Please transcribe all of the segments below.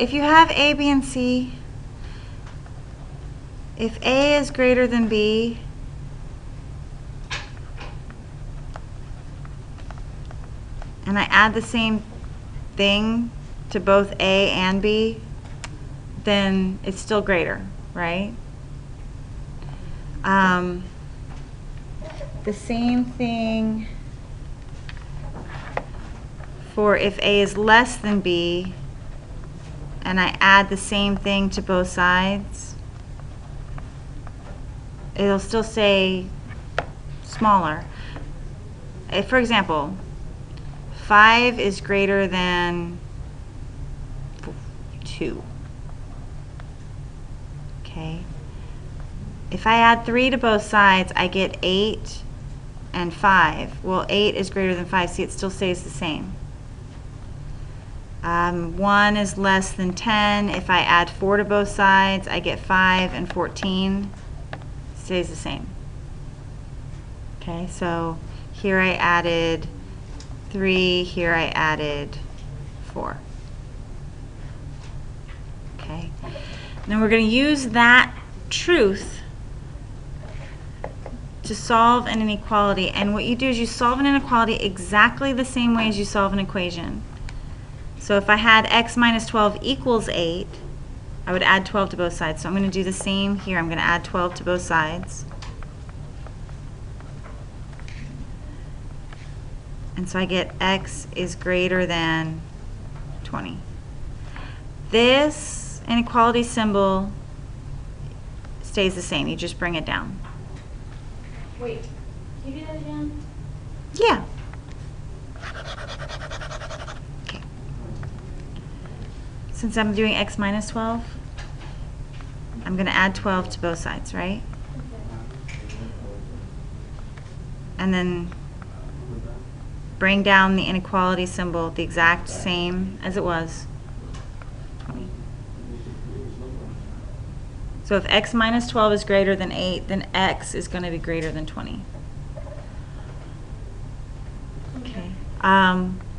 if you have A, B, and C, if A is greater than B, and I add the same thing to both A and B, then it's still greater, right? The same thing for if A is less than B, and I add the same thing to both sides, it'll still say smaller. If, for example, 5 is greater than 2. Okay. If I add 3 to both sides, I get 8 and 5. Well, 8 is greater than 5. See, it still stays the same. 1 is less than 10. If I add 4 to both sides, I get 5 and 14. Stays the same. Okay, so here I added 3, here I added 4. Okay, now we're going to use that truth to solve an inequality. And what you do is you solve an inequality exactly the same way as you solve an equation. So if I had x minus 12 equals 8, I would add 12 to both sides. So I'm going to do the same here. I'm going to add 12 to both sides. And so I get x is greater than 20. This inequality symbol stays the same. You just bring it down. Wait, can you do that again? Yeah. Okay. Since I'm doing x minus 12, I'm going to add 12 to both sides, right? Okay. And then bring down the inequality symbol the exact same as it was. 20. So if x minus 12 is greater than 8, then x is going to be greater than 20. Okay.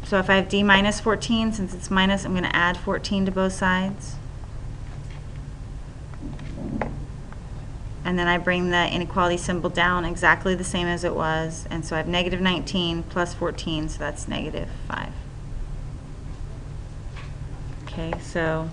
So if I have d minus 14, since it's minus, I'm going to add 14 to both sides. And then I bring the inequality symbol down exactly the same as it was. And so I have negative 19 plus 14, so that's negative 5. Okay, so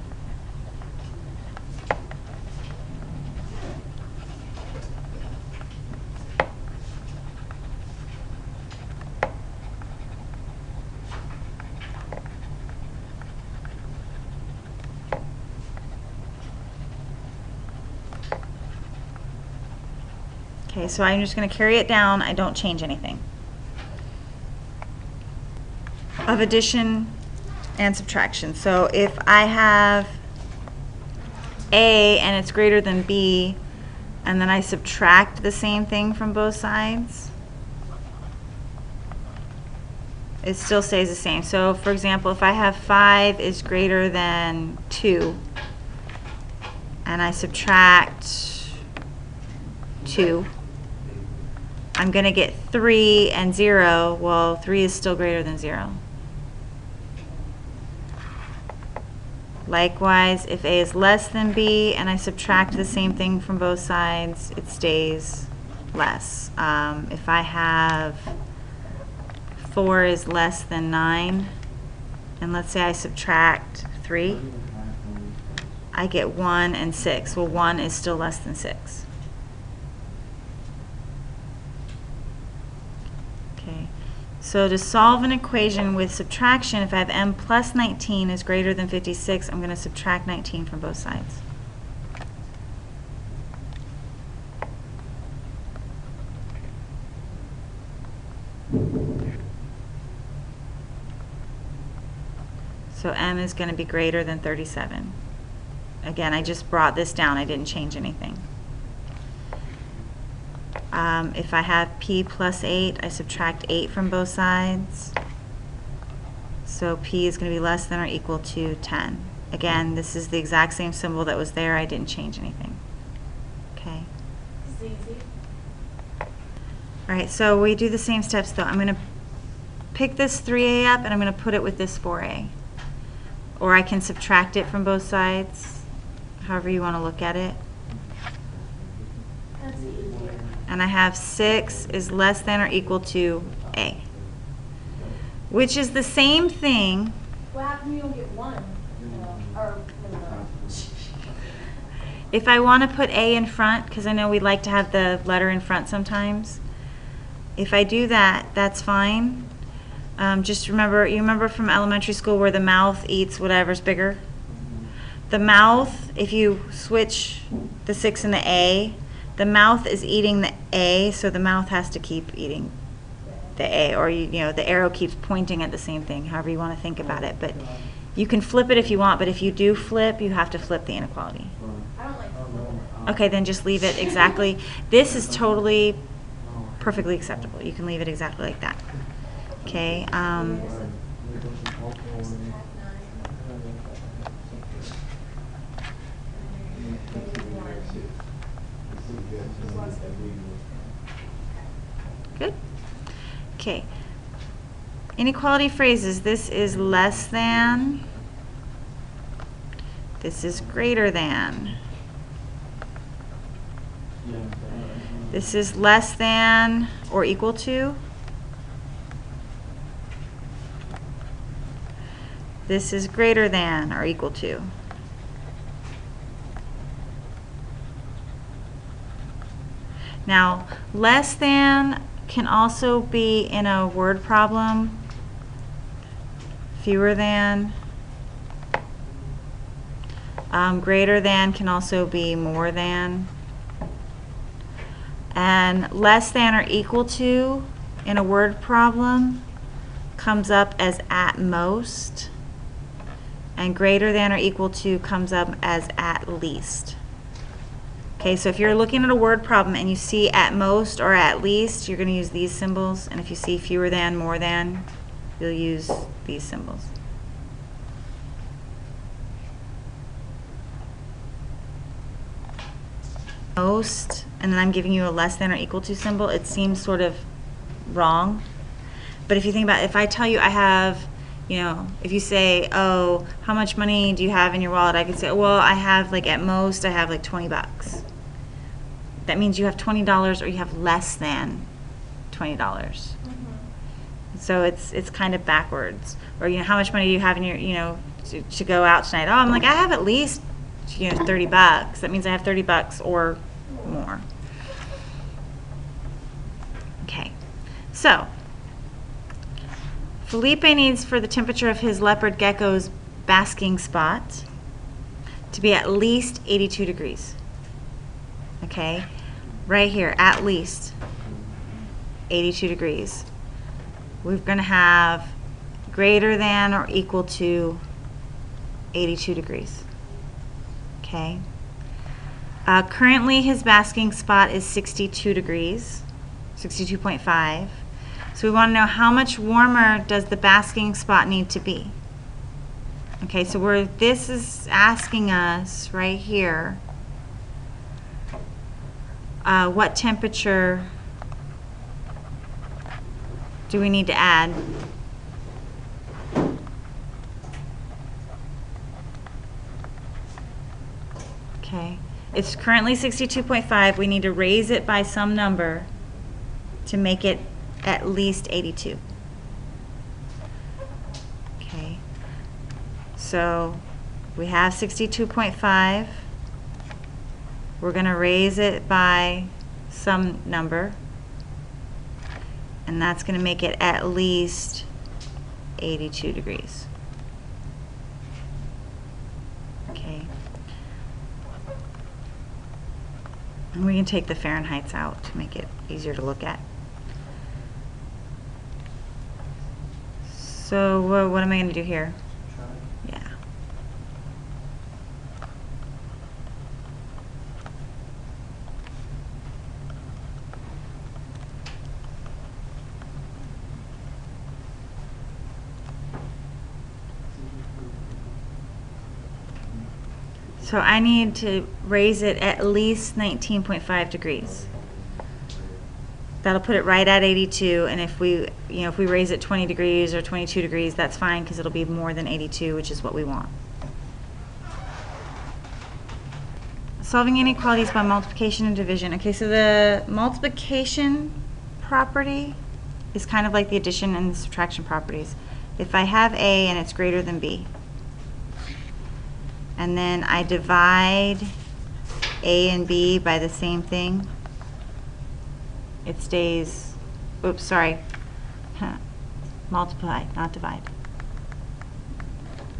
so I'm just going to carry it down. I don't change anything. Of addition and subtraction. So if I have A and it's greater than B, and then I subtract the same thing from both sides, it still stays the same. So for example, if I have 5 is greater than 2, and I subtract 2, I'm going to get 3 and 0. Well, 3 is still greater than 0. Likewise, if A is less than B and I subtract the same thing from both sides, it stays less. If I have 4 is less than 9, and let's say I subtract 3, I get 1 and 6. Well, 1 is still less than 6. So to solve an equation with subtraction, if I have m plus 19 is greater than 56, I'm going to subtract 19 from both sides. So m is going to be greater than 37. Again, I just brought this down. I didn't change anything. If I have p plus 8, I subtract 8 from both sides. So p is going to be less than or equal to 10. Again, this is the exact same symbol that was there. I didn't change anything. Okay. This is easy. All right, so we do the same steps though. I'm going to pick this 3a up and I'm going to put it with this 4a. or I can subtract it from both sides, however you want to look at it. That's easier. And I have 6 is less than or equal to A, which is the same thing. What happens if you don't get one? Or, If I want to put A in front, because I know we like to have the letter in front sometimes, if I do that, that's fine. Just remember, you remember from elementary school where the mouth eats whatever's bigger? The mouth, if you switch the 6 and the A, the mouth is eating the A, so the mouth has to keep eating the A, or you know, the arrow keeps pointing at the same thing, however you want to think about it. But you can flip it if you want, but if you do flip, you have to flip the inequality. I don't like Okay, then just leave it exactly. This is totally perfectly acceptable. You can leave it exactly like that. Okay. Good. Okay. Inequality phrases. This is less than. This is greater than. This is less than or equal to. This is greater than or equal to. Now, less than can also be in a word problem. Fewer than. Greater than can also be more than. And less than or equal to in a word problem comes up as at most. And greater than or equal to comes up as at least. Okay, so if you're looking at a word problem and you see at most or at least, you're going to use these symbols. And if you see fewer than, more than, you'll use these symbols. Most, and then I'm giving you a less than or equal to symbol, it seems sort of wrong. But if you think about it, if I tell you I have, you know, if you say, oh, how much money do you have in your wallet? I could say, well, I have like at most, I have like 20 bucks. That means you have $20 or you have less than $20. So it's kind of backwards. Or, you know, how much money do you have in your, you know, to go out tonight? Oh, I'm like, I have at least, you know, 30 bucks. That means I have 30 bucks or more. Okay. So, Felipe needs for the temperature of his leopard gecko's basking spot to be at least 82 degrees. Okay? Right here, at least 82 degrees. We're going to have greater than or equal to 82 degrees. Okay? Currently his basking spot is 62 degrees, 62.5. So we want to know how much warmer does the basking spot need to be. Okay, so this is asking us right here, what temperature do we need to add? Okay, it's currently 62.5. We need to raise it by some number to make it at least 82. Okay, so we have 62.5. We're going to raise it by some number, and that's going to make it at least 82 degrees. Okay. And we can take the Fahrenheits out to make it easier to look at. So what am I going to do here? Yeah. So I need to raise it at least 19.5 degrees. That'll put it right at 82, and if we, if we raise it 20 degrees or 22 degrees, that's fine because it'll be more than 82, which is what we want. Solving inequalities by multiplication and division. Okay, so the multiplication property is kind of like the addition and the subtraction properties. If I have A and it's greater than B, and then I divide A and B by the same thing, it stays, oops, sorry, multiply, not divide,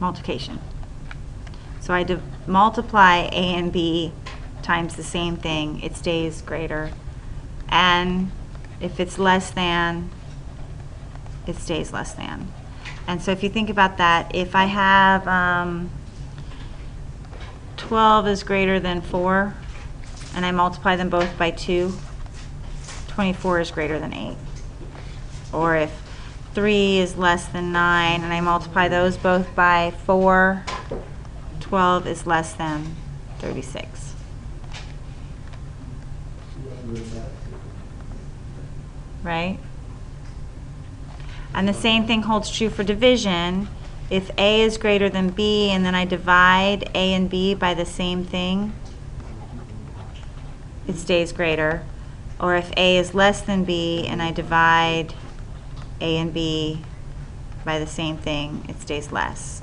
multiplication. So I multiply A and B times the same thing, it stays greater, and if it's less than, it stays less than. And so if you think about that, if I have 12 is greater than 4, and I multiply them both by 2, 24 is greater than 8. Or if 3 is less than 9, and I multiply those both by 4, 12 is less than 36. Right? And the same thing holds true for division. If A is greater than B and then I divide A and B by the same thing, it stays greater. Or if A is less than B and I divide A and B by the same thing, it stays less.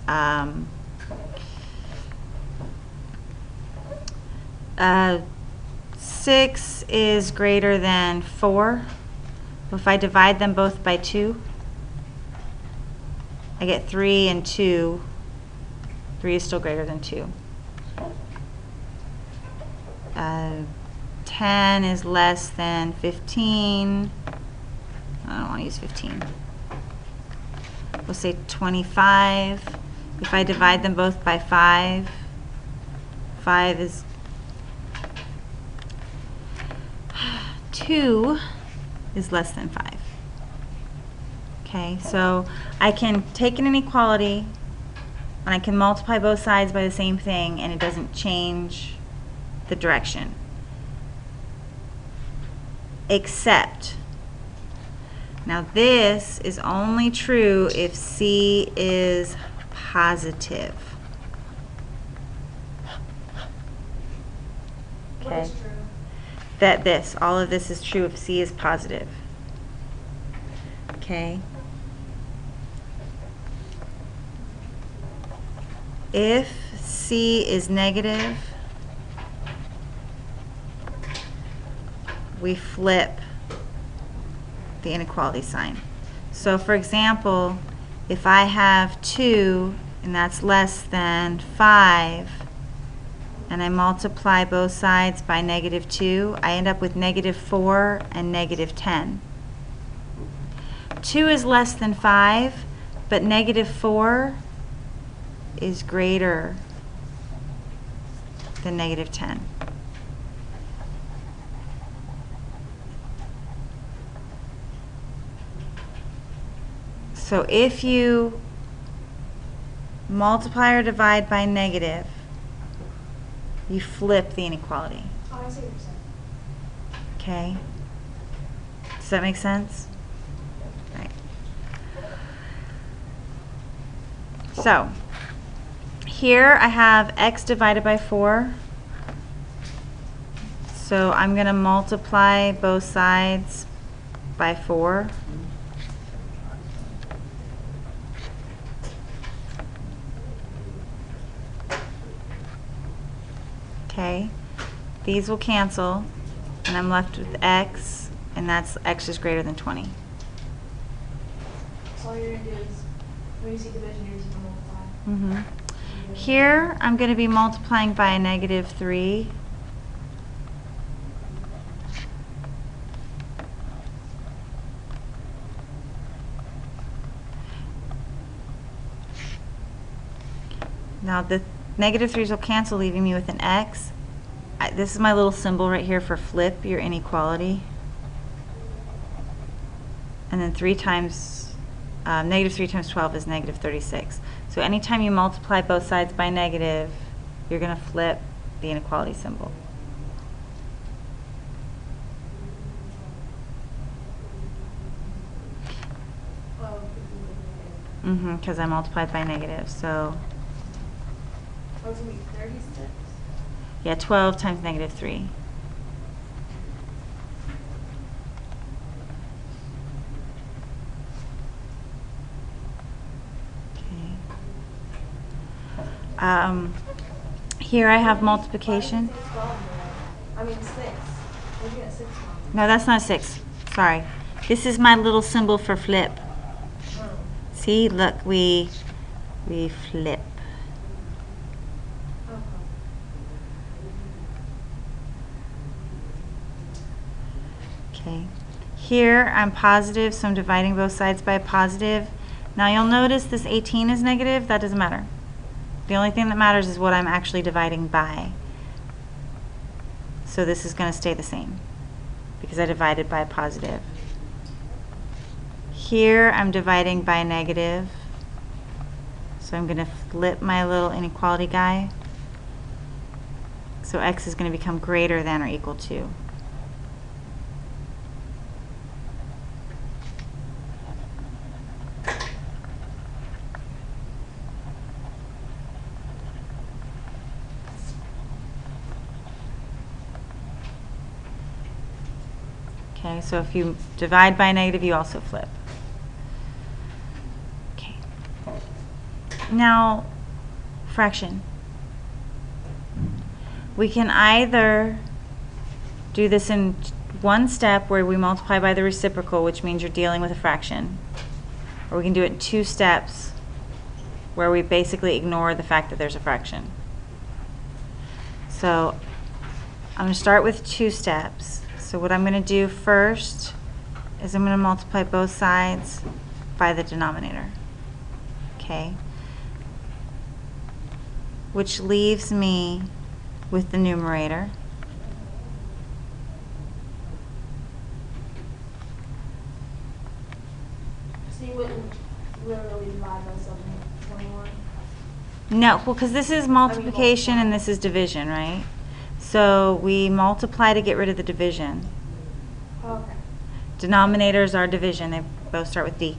6 is greater than 4. If I divide them both by 2, I get 3 and 2. 3 is still greater than 2. 10 is less than 15. I don't want to use 15. We'll say 25. If I divide them both by 5, 5 is 2 is less than 5. Okay, so I can take an inequality and I can multiply both sides by the same thing and it doesn't change the direction. Except, now this is only true if C is positive. What is true? That all of this is true if C is positive. Okay. If C is negative, we flip the inequality sign. So for example, if I have 2 and that's less than 5, and I multiply both sides by -2, I end up with -4 and -10. 2 is less than 5, but -4 is greater than -10. So if you multiply or divide by negative, you flip the inequality. Oh, I see what you're saying. Okay? Does that make sense? Right. So, here I have x divided by 4. So I'm going to multiply both sides by 4. Okay, these will cancel, and I'm left with x, and that's x is greater than 20. So all you're going to do is, when you see division, you're just going to multiply. Here, I'm going to be multiplying by a -3. Now the -3's will cancel, leaving me with an x. This is my little symbol right here for flip your inequality. And then 3 times, -3 times 12 is -36. So anytime you multiply both sides by negative, you're going to flip the inequality symbol. Because I multiplied by negative, so Oh, it's gonna be 36? yeah, 12 times negative 3. Here I have multiplication. Why did it say 12 there? I mean 6. Looking at 6 now. No, that's not 6. Sorry. This is my little symbol for flip. Oh. See, look, we flip. Okay. Okay. Here I'm positive, so I'm dividing both sides by a positive. Now you'll notice this 18 is negative. That doesn't matter. The only thing that matters is what I'm actually dividing by. So this is going to stay the same because I divided by a positive. Here I'm dividing by a negative. So I'm going to flip my little inequality guy. So x is going to become greater than or equal to. Okay, so if you divide by a negative, you also flip. Okay. Now, fraction. We can either do this in one step where we multiply by the reciprocal, which means you're dealing with a fraction. Or we can do it in 2 steps where we basically ignore the fact that there's a fraction. So I'm going to start with 2 steps. So what I'm going to do first is I'm going to multiply both sides by the denominator. Okay? Which leaves me with the numerator. So you wouldn't literally divide by 21? No, well, because this is multiplication and this is division, right? So we multiply to get rid of the division. Okay. Denominators are division. They both start with D.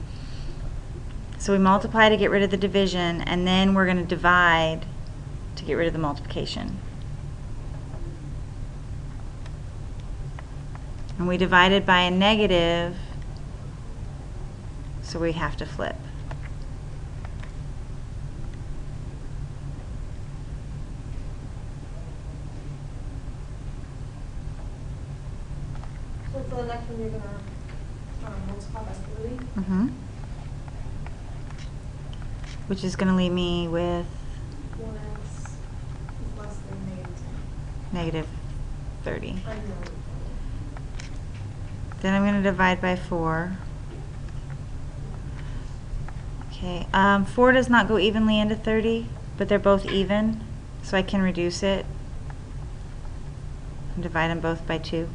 So we multiply to get rid of the division, and then we're going to divide to get rid of the multiplication. And we divided by a negative, so we have to flip. So for the next one, you're going to multiply by 3? Which is going to leave me with 1 is less than negative 30. I know. Then I'm going to divide by 4. Okay, 4 does not go evenly into 30, but they're both even, so I can reduce it and divide them both by 2.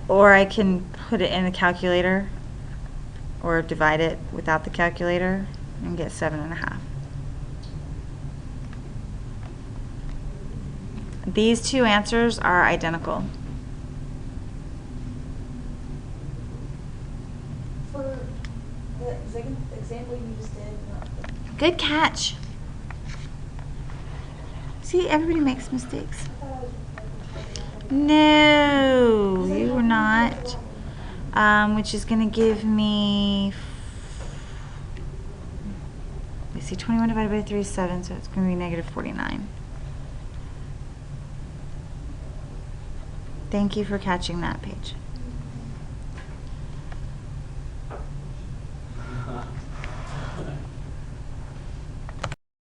Or I can put it in the calculator or divide it without the calculator and get 7.5. These 2 answers are identical. For the example you just did, Good catch. See, everybody makes mistakes. No, you were not. Which is going to give me, let's see, 21 divided by 3 is 7, so it's going to be negative 49. Thank you for catching that, Paige.